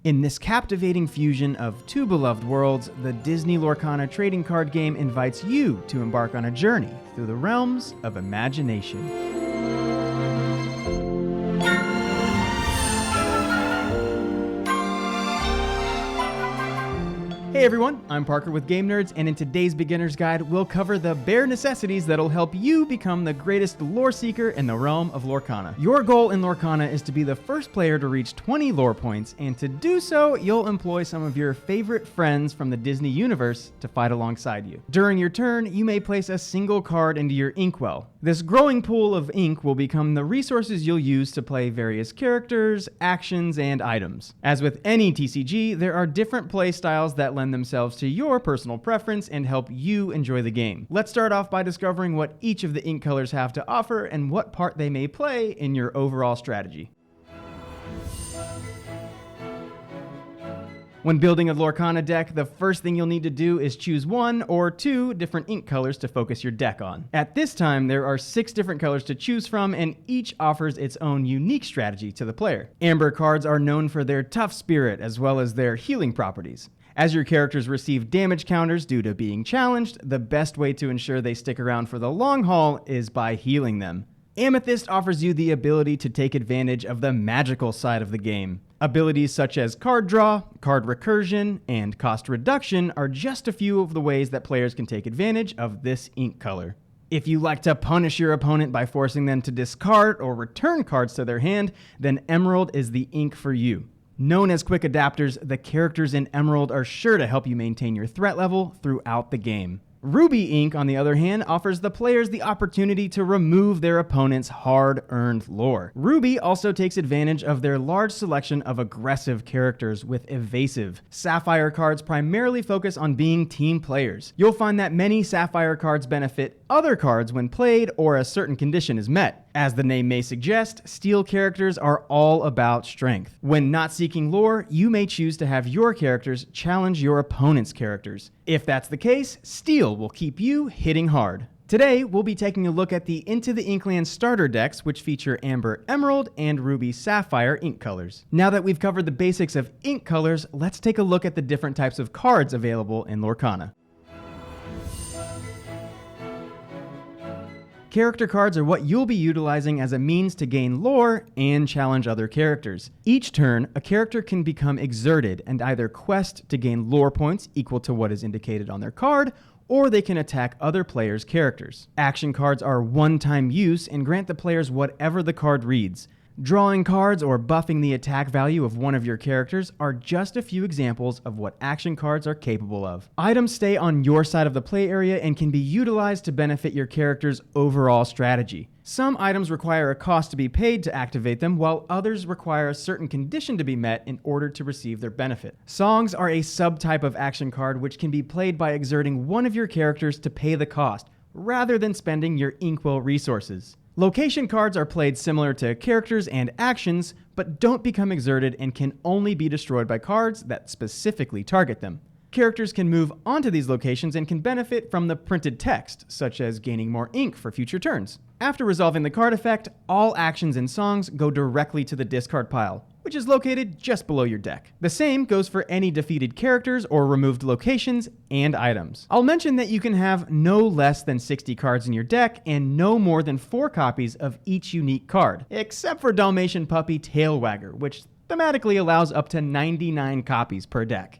In this captivating fusion of two beloved worlds, the Disney Lorcana trading card game invites you to embark on a journey through the realms of imagination. Hey everyone, I'm Parker with Game Nerdz, and in today's Beginner's Guide, we'll cover the bare necessities that'll help you become the greatest lore seeker in the realm of Lorcana. Your goal in Lorcana is to be the first player to reach 20 lore points, and to do so, you'll employ some of your favorite friends from the Disney universe to fight alongside you. During your turn, you may place a single card into your inkwell. This growing pool of ink will become the resources you'll use to play various characters, actions, and items. As with any TCG, there are different play styles that lend themselves to your personal preference and help you enjoy the game. Let's start off by discovering what each of the ink colors have to offer and what part they may play in your overall strategy. When building a Lorcana deck, the first thing you'll need to do is choose one or two different ink colors to focus your deck on. At this time, there are 6 different colors to choose from, and each offers its own unique strategy to the player. Amber cards are known for their tough spirit as well as their healing properties. As your characters receive damage counters due to being challenged, the best way to ensure they stick around for the long haul is by healing them. Amethyst offers you the ability to take advantage of the magical side of the game. Abilities such as card draw, card recursion, and cost reduction are just a few of the ways that players can take advantage of this ink color. If you like to punish your opponent by forcing them to discard or return cards to their hand, then Emerald is the ink for you. Known as quick adapters, the characters in Emerald are sure to help you maintain your threat level throughout the game. Ruby ink, on the other hand, offers the players the opportunity to remove their opponent's hard-earned lore. Ruby also takes advantage of their large selection of aggressive characters with evasive. Sapphire cards primarily focus on being team players. You'll find that many Sapphire cards benefit other cards when played or a certain condition is met. As the name may suggest, Steel characters are all about strength. When not seeking lore, you may choose to have your characters challenge your opponent's characters. If that's the case, Steel will keep you hitting hard. Today, we'll be taking a look at the Into the Inkland starter decks, which feature Amber Emerald and Ruby Sapphire ink colors. Now that we've covered the basics of ink colors, let's take a look at the different types of cards available in Lorcana. Character cards are what you'll be utilizing as a means to gain lore and challenge other characters. Each turn, a character can become exerted and either quest to gain lore points equal to what is indicated on their card, or they can attack other players' characters. Action cards are one-time use and grant the players whatever the card reads. Drawing cards or buffing the attack value of one of your characters are just a few examples of what action cards are capable of. Items stay on your side of the play area and can be utilized to benefit your character's overall strategy. Some items require a cost to be paid to activate them, while others require a certain condition to be met in order to receive their benefit. Songs are a subtype of action card which can be played by exerting one of your characters to pay the cost, rather than spending your inkwell resources. Location cards are played similar to characters and actions, but don't become exerted and can only be destroyed by cards that specifically target them. Characters can move onto these locations and can benefit from the printed text, such as gaining more ink for future turns. After resolving the card effect, all actions and songs go directly to the discard pile, which is located just below your deck. The same goes for any defeated characters or removed locations and items. I'll mention that you can have no less than 60 cards in your deck and no more than 4 copies of each unique card, except for Dalmatian Puppy Tailwagger, which thematically allows up to 99 copies per deck.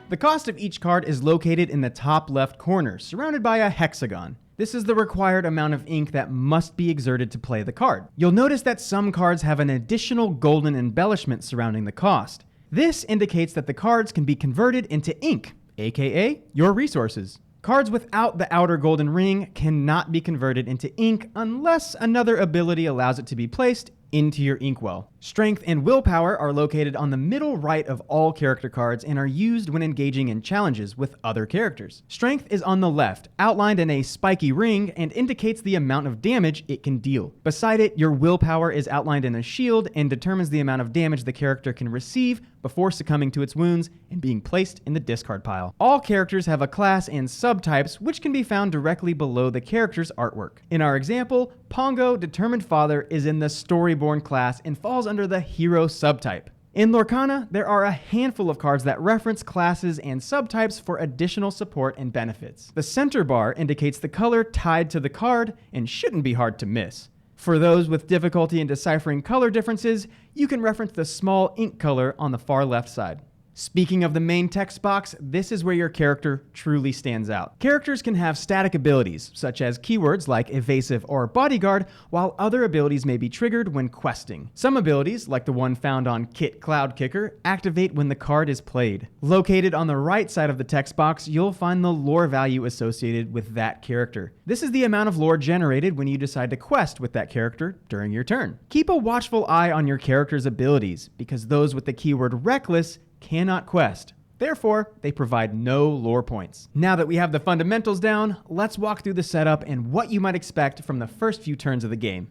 The cost of each card is located in the top left corner, surrounded by a hexagon. This is the required amount of ink that must be exerted to play the card. You'll notice that some cards have an additional golden embellishment surrounding the cost. This indicates that the cards can be converted into ink, aka your resources. Cards without the outer golden ring cannot be converted into ink unless another ability allows it to be placed into your inkwell. Strength and willpower are located on the middle right of all character cards and are used when engaging in challenges with other characters. Strength is on the left, outlined in a spiky ring, and indicates the amount of damage it can deal. Beside it, your willpower is outlined in a shield and determines the amount of damage the character can receive before succumbing to its wounds and being placed in the discard pile. All characters have a class and subtypes which can be found directly below the character's artwork. In our example, Pongo, Determined Father, is in the Storyborn class and falls under the Hero subtype. In Lorcana, there are a handful of cards that reference classes and subtypes for additional support and benefits. The center bar indicates the color tied to the card and shouldn't be hard to miss. For those with difficulty in deciphering color differences, you can reference the small ink color on the far left side. Speaking of the main text box, this is where your character truly stands out. Characters can have static abilities, such as keywords like evasive or bodyguard, while other abilities may be triggered when questing. Some abilities, like the one found on Kit Cloudkicker, activate when the card is played. Located on the right side of the text box, you'll find the lore value associated with that character. This is the amount of lore generated when you decide to quest with that character during your turn. Keep a watchful eye on your character's abilities, because those with the keyword reckless cannot quest. Therefore, they provide no lore points. Now that we have the fundamentals down, let's walk through the setup and what you might expect from the first few turns of the game.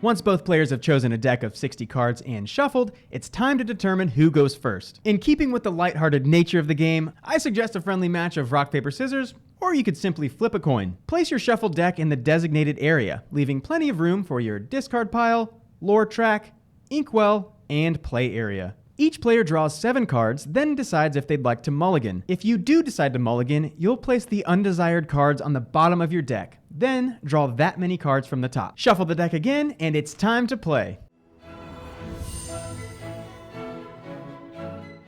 Once both players have chosen a deck of 60 cards and shuffled, it's time to determine who goes first. In keeping with the lighthearted nature of the game, I suggest a friendly match of rock, paper, scissors, or you could simply flip a coin. Place your shuffled deck in the designated area, leaving plenty of room for your discard pile, lore track, inkwell, and play area. Each player draws 7 cards, then decides if they'd like to mulligan. If you do decide to mulligan, you'll place the undesired cards on the bottom of your deck, then draw that many cards from the top. Shuffle the deck again, and it's time to play.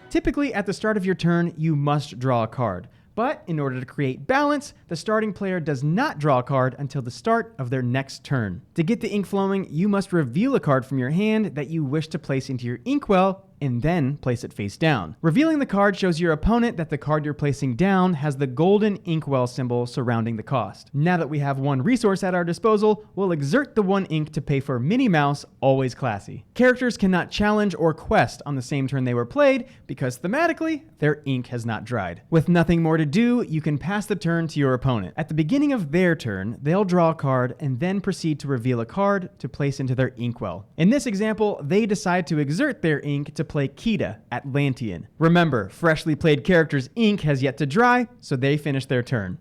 Typically, at the start of your turn, you must draw a card. But in order to create balance, the starting player does not draw a card until the start of their next turn. To get the ink flowing, you must reveal a card from your hand that you wish to place into your inkwell and then place it face down. Revealing the card shows your opponent that the card you're placing down has the golden inkwell symbol surrounding the cost. Now that we have one resource at our disposal, we'll exert the 1 ink to pay for Minnie Mouse, always classy. Characters cannot challenge or quest on the same turn they were played because thematically, their ink has not dried. With nothing more to do, you can pass the turn to your opponent. At the beginning of their turn, they'll draw a card and then proceed to reveal a card to place into their inkwell. In this example, they decide to exert their ink to play Kita, Atlantean. Remember, freshly played characters' ink has yet to dry, so they finish their turn.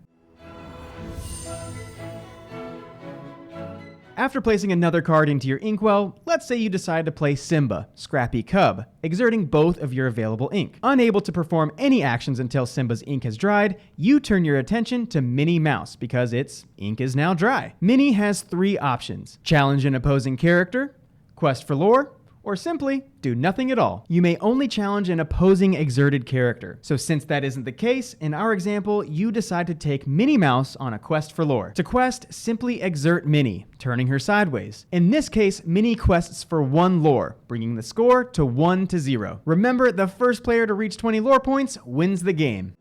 After placing another card into your inkwell, let's say you decide to play Simba, Scrappy Cub, exerting both of your available ink. Unable to perform any actions until Simba's ink has dried, you turn your attention to Minnie Mouse because its ink is now dry. Minnie has 3 options: challenge an opposing character, quest for lore, or simply do nothing at all. You may only challenge an opposing exerted character. So since that isn't the case, in our example, you decide to take Minnie Mouse on a quest for lore. To quest, simply exert Minnie, turning her sideways. In this case, Minnie quests for 1 lore, bringing the score to 1-0. Remember, the first player to reach 20 lore points wins the game.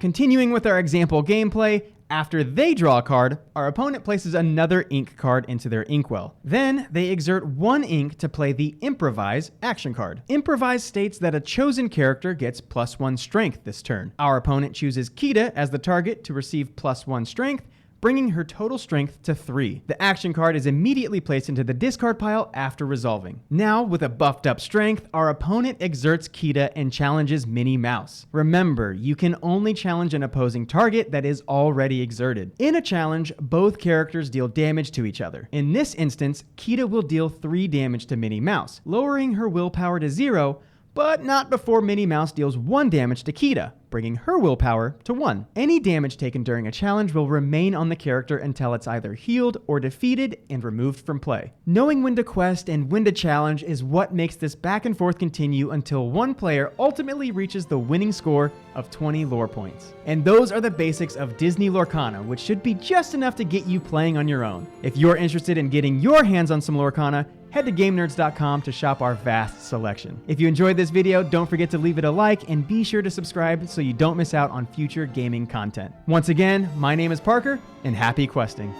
Continuing with our example gameplay, after they draw a card, our opponent places another ink card into their inkwell. Then they exert 1 ink to play the Improvise action card. Improvise states that a chosen character gets +1 strength this turn. Our opponent chooses Kita as the target to receive +1 strength, bringing her total strength to 3. The action card is immediately placed into the discard pile after resolving. Now, with a buffed up strength, our opponent exerts Kita and challenges Minnie Mouse. Remember, you can only challenge an opposing target that is already exerted. In a challenge, both characters deal damage to each other. In this instance, Kita will deal 3 damage to Minnie Mouse, lowering her willpower to 0, but not before Minnie Mouse deals 1 damage to Kita, bringing her willpower to 1. Any damage taken during a challenge will remain on the character until it's either healed or defeated and removed from play. Knowing when to quest and when to challenge is what makes this back and forth continue until one player ultimately reaches the winning score of 20 lore points. And those are the basics of Disney Lorcana, which should be just enough to get you playing on your own. If you're interested in getting your hands on some Lorcana, head to GameNerds.com to shop our vast selection. If you enjoyed this video, don't forget to leave it a like and be sure to subscribe so you don't miss out on future gaming content. Once again, my name is Parker, and happy questing.